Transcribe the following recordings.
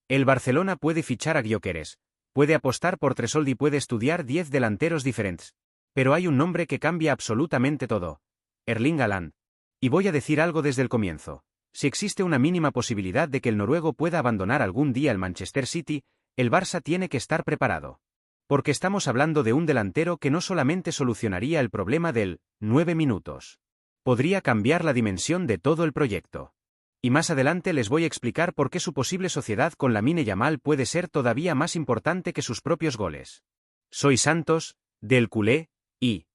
El Barcelona puede fichar a Gyökeres, puede apostar por Tresoldi, puede estudiar 10 delanteros diferentes. Pero hay un nombre que cambia absolutamente todo: Erling Haaland. Y voy a decir algo desde el comienzo. Si existe una mínima posibilidad de que el noruego pueda abandonar algún día el Manchester City, el Barça tiene que estar preparado. Porque estamos hablando de un delantero que no solamente solucionaría el problema del 9 minutos. Podría cambiar la dimensión de todo el proyecto. Y más adelante les voy a explicar por qué su posible sociedad con Lamine Yamal puede ser todavía más importante que sus propios goles. Soy Santos, del culé, y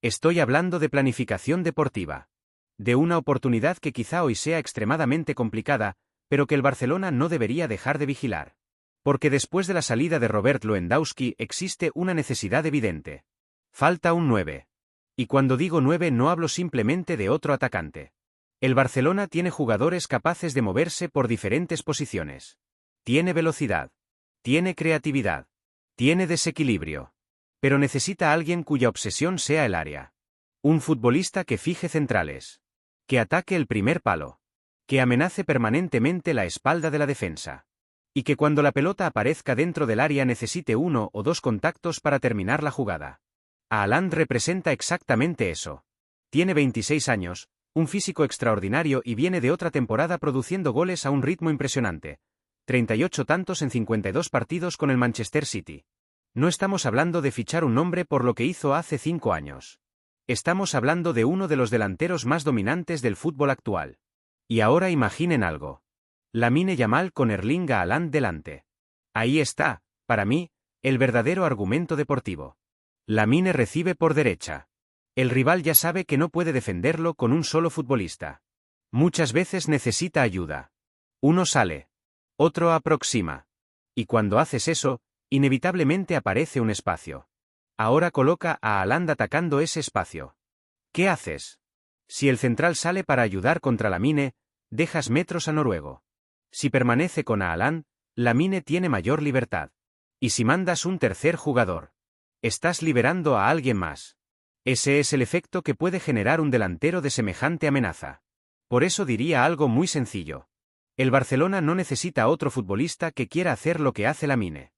estoy hablando de planificación deportiva. De una oportunidad que quizá hoy sea extremadamente complicada, pero que el Barcelona no debería dejar de vigilar. Porque después de la salida de Robert Lewandowski existe una necesidad evidente. Falta un 9. Y cuando digo 9 no hablo simplemente de otro atacante. El Barcelona tiene jugadores capaces de moverse por diferentes posiciones. Tiene velocidad. Tiene creatividad. Tiene desequilibrio. Pero necesita a alguien cuya obsesión sea el área. Un futbolista que fije centrales. Que ataque el primer palo. Que amenace permanentemente la espalda de la defensa. Y que cuando la pelota aparezca dentro del área necesite 1 o 2 contactos para terminar la jugada. Haaland representa exactamente eso. Tiene 26 años, un físico extraordinario y viene de otra temporada produciendo goles a un ritmo impresionante. 38 tantos en 52 partidos con el Manchester City. No estamos hablando de fichar un nombre por lo que hizo hace 5 años. Estamos hablando de uno de los delanteros más dominantes del fútbol actual. Y ahora imaginen algo. Lamine Yamal con Erling Haaland delante. Ahí está, para mí, el verdadero argumento deportivo. Lamine recibe por derecha. El rival ya sabe que no puede defenderlo con un solo futbolista. Muchas veces necesita ayuda. Uno sale. Otro aproxima. Y cuando haces eso, inevitablemente aparece un espacio. Ahora coloca a Haaland atacando ese espacio. ¿Qué haces? Si el central sale para ayudar contra Lamine, dejas metros a noruego. Si permanece con Haaland, Lamine tiene mayor libertad. Y si mandas un tercer jugador, estás liberando a alguien más. Ese es el efecto que puede generar un delantero de semejante amenaza. Por eso diría algo muy sencillo. El Barcelona no necesita otro futbolista que quiera hacer lo que hace Lamine.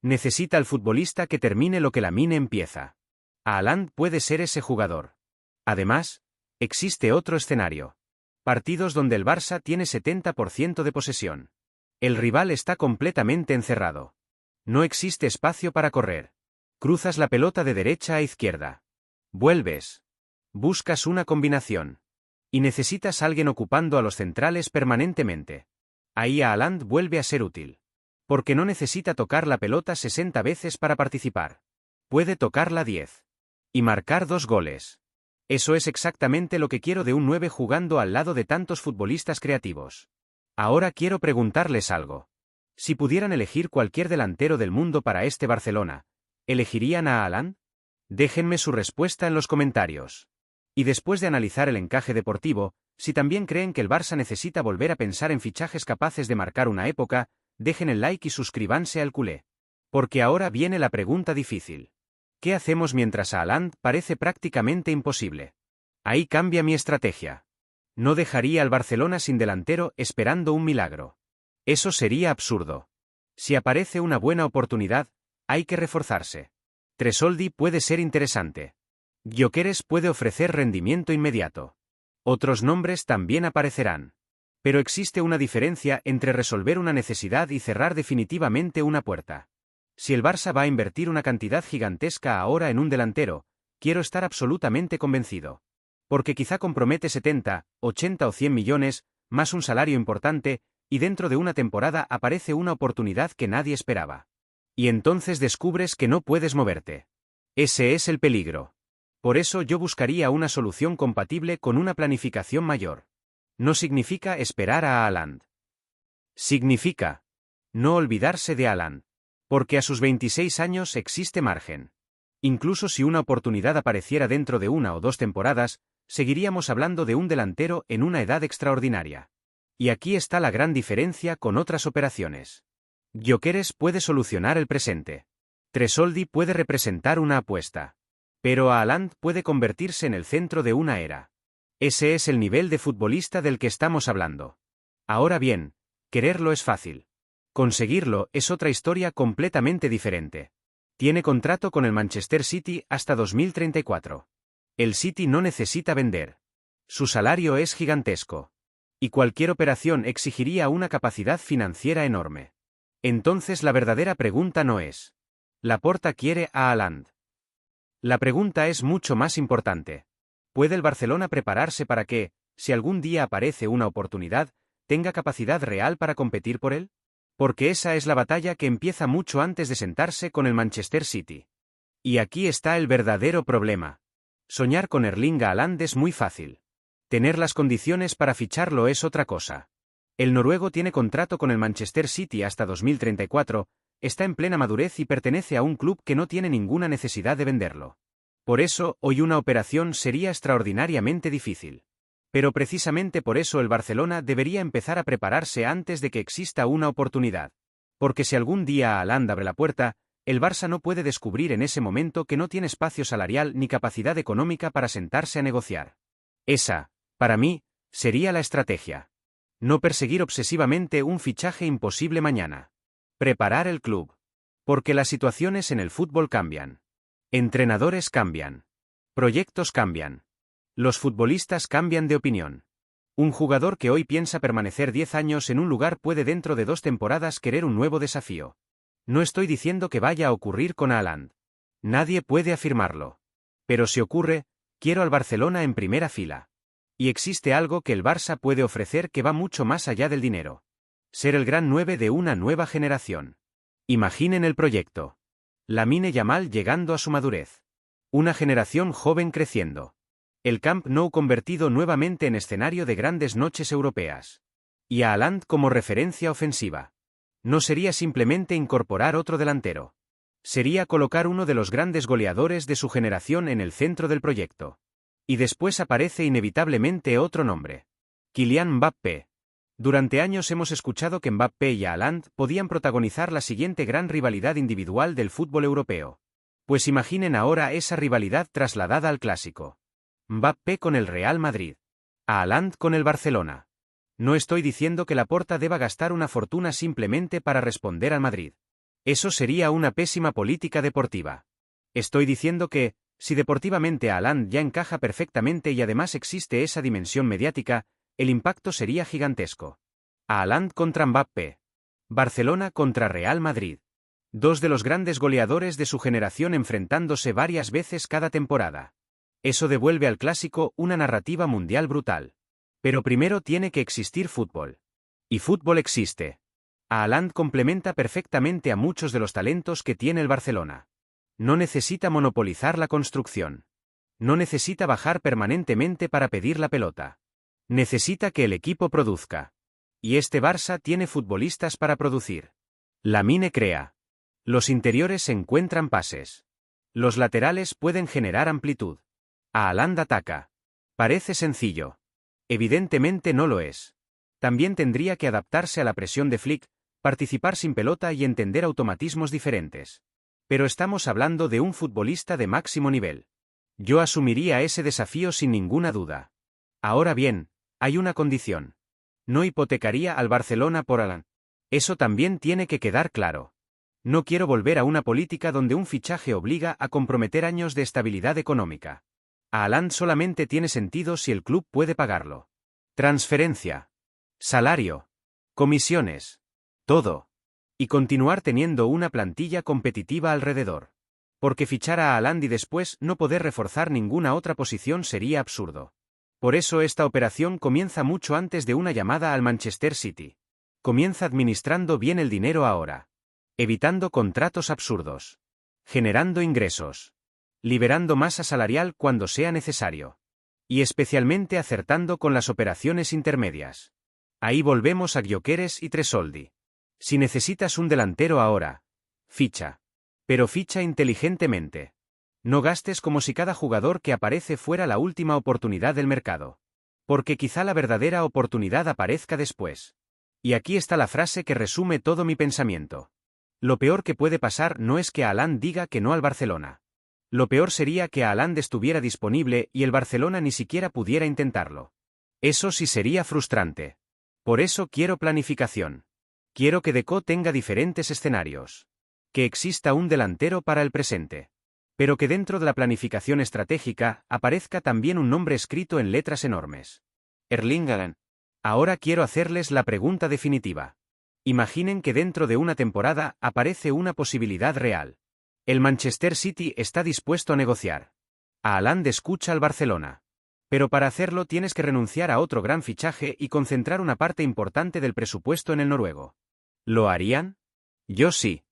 Necesita al futbolista que termine lo que Lamine empieza. Haaland puede ser ese jugador. Además, existe otro escenario. Partidos donde el Barça tiene 70% de posesión. El rival está completamente encerrado. No existe espacio para correr. Cruzas la pelota de derecha a izquierda. Vuelves. Buscas una combinación. Y necesitas a alguien ocupando a los centrales permanentemente. Ahí Haaland vuelve a ser útil. Porque no necesita tocar la pelota 60 veces para participar. Puede tocarla 10. Y marcar 2 goles. Eso es exactamente lo que quiero de un 9 jugando al lado de tantos futbolistas creativos. Ahora quiero preguntarles algo. Si pudieran elegir cualquier delantero del mundo para este Barcelona, ¿elegirían a Haaland? Déjenme su respuesta en los comentarios. Y después de analizar el encaje deportivo, si también creen que el Barça necesita volver a pensar en fichajes capaces de marcar una época, dejen el like y suscríbanse al culé. Porque ahora viene la pregunta difícil. ¿Qué hacemos mientras Haaland parece prácticamente imposible? Ahí cambia mi estrategia. No dejaría al Barcelona sin delantero esperando un milagro. Eso sería absurdo. Si aparece una buena oportunidad, hay que reforzarse. Tresoldi puede ser interesante. Gyökeres puede ofrecer rendimiento inmediato. Otros nombres también aparecerán. Pero existe una diferencia entre resolver una necesidad y cerrar definitivamente una puerta. Si el Barça va a invertir una cantidad gigantesca ahora en un delantero, quiero estar absolutamente convencido. Porque quizá compromete 70, 80 o 100 millones, más un salario importante, y dentro de una temporada aparece una oportunidad que nadie esperaba. Y entonces descubres que no puedes moverte. Ese es el peligro. Por eso yo buscaría una solución compatible con una planificación mayor. No significa esperar a Haaland. Significa no olvidarse de Haaland. Porque a sus 26 años existe margen. Incluso si una oportunidad apareciera dentro de 1 o 2 temporadas, seguiríamos hablando de un delantero en una edad extraordinaria. Y aquí está la gran diferencia con otras operaciones. Gyökeres puede solucionar el presente. Tresoldi puede representar una apuesta. Pero Haaland puede convertirse en el centro de una era. Ese es el nivel de futbolista del que estamos hablando. Ahora bien, quererlo es fácil. Conseguirlo es otra historia completamente diferente. Tiene contrato con el Manchester City hasta 2034. El City no necesita vender. Su salario es gigantesco. Y cualquier operación exigiría una capacidad financiera enorme. Entonces la verdadera pregunta no es: ¿Laporta quiere a Haaland? La pregunta es mucho más importante. ¿Puede el Barcelona prepararse para que, si algún día aparece una oportunidad, tenga capacidad real para competir por él? Porque esa es la batalla que empieza mucho antes de sentarse con el Manchester City. Y aquí está el verdadero problema. Soñar con Erling Haaland es muy fácil. Tener las condiciones para ficharlo es otra cosa. El noruego tiene contrato con el Manchester City hasta 2034, está en plena madurez y pertenece a un club que no tiene ninguna necesidad de venderlo. Por eso, hoy una operación sería extraordinariamente difícil. Pero precisamente por eso el Barcelona debería empezar a prepararse antes de que exista una oportunidad. Porque si algún día Haaland abre la puerta, el Barça no puede descubrir en ese momento que no tiene espacio salarial ni capacidad económica para sentarse a negociar. Esa, para mí, sería la estrategia. No perseguir obsesivamente un fichaje imposible mañana. Preparar el club. Porque las situaciones en el fútbol cambian. Entrenadores cambian. Proyectos cambian. Los futbolistas cambian de opinión. Un jugador que hoy piensa permanecer 10 años en un lugar puede dentro de 2 temporadas querer un nuevo desafío. No estoy diciendo que vaya a ocurrir con Haaland. Nadie puede afirmarlo. Pero si ocurre, quiero al Barcelona en primera fila. Y existe algo que el Barça puede ofrecer que va mucho más allá del dinero. Ser el gran 9 de una nueva generación. Imaginen el proyecto. Lamine Yamal llegando a su madurez. Una generación joven creciendo. El Camp Nou convertido nuevamente en escenario de grandes noches europeas. Y a Haaland como referencia ofensiva. No sería simplemente incorporar otro delantero. Sería colocar uno de los grandes goleadores de su generación en el centro del proyecto. Y después aparece inevitablemente otro nombre. Kylian Mbappé. Durante años hemos escuchado que Mbappé y Haaland podían protagonizar la siguiente gran rivalidad individual del fútbol europeo. Pues imaginen ahora esa rivalidad trasladada al clásico. Mbappé con el Real Madrid. Haaland con el Barcelona. No estoy diciendo que Laporta deba gastar una fortuna simplemente para responder al Madrid. Eso sería una pésima política deportiva. Estoy diciendo que, si deportivamente Haaland ya encaja perfectamente y además existe esa dimensión mediática, el impacto sería gigantesco. Haaland contra Mbappé. Barcelona contra Real Madrid. 2 de los grandes goleadores de su generación enfrentándose varias veces cada temporada. Eso devuelve al clásico una narrativa mundial brutal. Pero primero tiene que existir fútbol. Y fútbol existe. Haaland complementa perfectamente a muchos de los talentos que tiene el Barcelona. No necesita monopolizar la construcción. No necesita bajar permanentemente para pedir la pelota. Necesita que el equipo produzca. Y este Barça tiene futbolistas para producir. Lamine crea. Los interiores encuentran pases. Los laterales pueden generar amplitud. Haaland ataca. Parece sencillo. Evidentemente no lo es. También tendría que adaptarse a la presión de Flick, participar sin pelota y entender automatismos diferentes. Pero estamos hablando de un futbolista de máximo nivel. Yo asumiría ese desafío sin ninguna duda. Ahora bien, hay una condición. No hipotecaría al Barcelona por Haaland. Eso también tiene que quedar claro. No quiero volver a una política donde un fichaje obliga a comprometer años de estabilidad económica. Haaland solamente tiene sentido si el club puede pagarlo. Transferencia. Salario. Comisiones. Todo. Y continuar teniendo una plantilla competitiva alrededor. Porque fichar a Haaland y después no poder reforzar ninguna otra posición sería absurdo. Por eso esta operación comienza mucho antes de una llamada al Manchester City. Comienza administrando bien el dinero ahora. Evitando contratos absurdos. Generando ingresos. Liberando masa salarial cuando sea necesario. Y especialmente acertando con las operaciones intermedias. Ahí volvemos a Gyökeres y Tresoldi. Si necesitas un delantero ahora, ficha. Pero ficha inteligentemente. No gastes como si cada jugador que aparece fuera la última oportunidad del mercado. Porque quizá la verdadera oportunidad aparezca después. Y aquí está la frase que resume todo mi pensamiento. Lo peor que puede pasar no es que Haaland diga que no al Barcelona. Lo peor sería que Haaland estuviera disponible y el Barcelona ni siquiera pudiera intentarlo. Eso sí sería frustrante. Por eso quiero planificación. Quiero que Deco tenga diferentes escenarios. Que exista un delantero para el presente. Pero que dentro de la planificación estratégica aparezca también un nombre escrito en letras enormes. Erling Haaland. Ahora quiero hacerles la pregunta definitiva. Imaginen que dentro de una temporada aparece una posibilidad real. El Manchester City está dispuesto a negociar. A Haaland escucha al Barcelona. Pero para hacerlo tienes que renunciar a otro gran fichaje y concentrar una parte importante del presupuesto en el noruego. ¿Lo harían? Yo sí.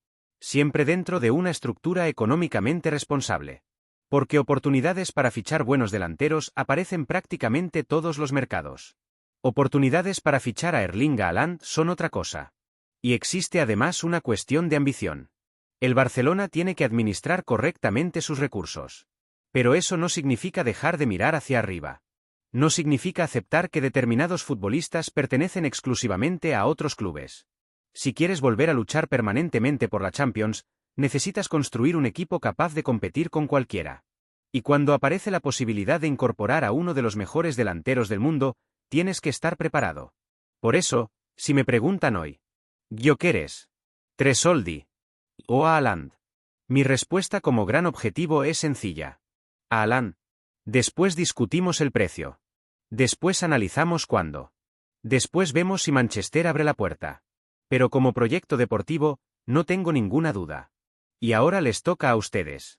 Siempre dentro de una estructura económicamente responsable. Porque oportunidades para fichar buenos delanteros aparecen prácticamente todos los mercados. Oportunidades para fichar a Erling Haaland son otra cosa. Y existe además una cuestión de ambición. El Barcelona tiene que administrar correctamente sus recursos. Pero eso no significa dejar de mirar hacia arriba. No significa aceptar que determinados futbolistas pertenecen exclusivamente a otros clubes. Si quieres volver a luchar permanentemente por la Champions, necesitas construir un equipo capaz de competir con cualquiera. Y cuando aparece la posibilidad de incorporar a uno de los mejores delanteros del mundo, tienes que estar preparado. Por eso, si me preguntan hoy, ¿Gyökeres, Tresoldi o Haaland? Mi respuesta como gran objetivo es sencilla. Haaland. Después discutimos el precio. Después analizamos cuándo. Después vemos si Manchester abre la puerta. Pero como proyecto deportivo, no tengo ninguna duda. Y ahora les toca a ustedes.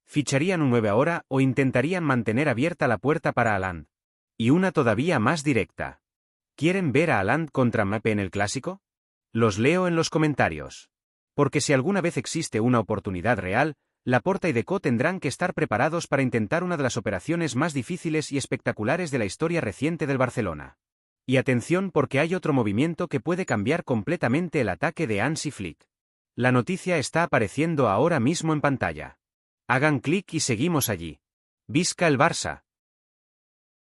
¿Ficharían un 9 ahora o intentarían mantener abierta la puerta para Haaland? Y una todavía más directa. ¿Quieren ver a Haaland contra Mbappé en el Clásico? Los leo en los comentarios. Porque si alguna vez existe una oportunidad real, Laporta y Deco tendrán que estar preparados para intentar una de las operaciones más difíciles y espectaculares de la historia reciente del Barcelona. Y atención porque hay otro movimiento que puede cambiar completamente el ataque de Hansi Flick. La noticia está apareciendo ahora mismo en pantalla. Hagan clic y seguimos allí. ¡Visca el Barça!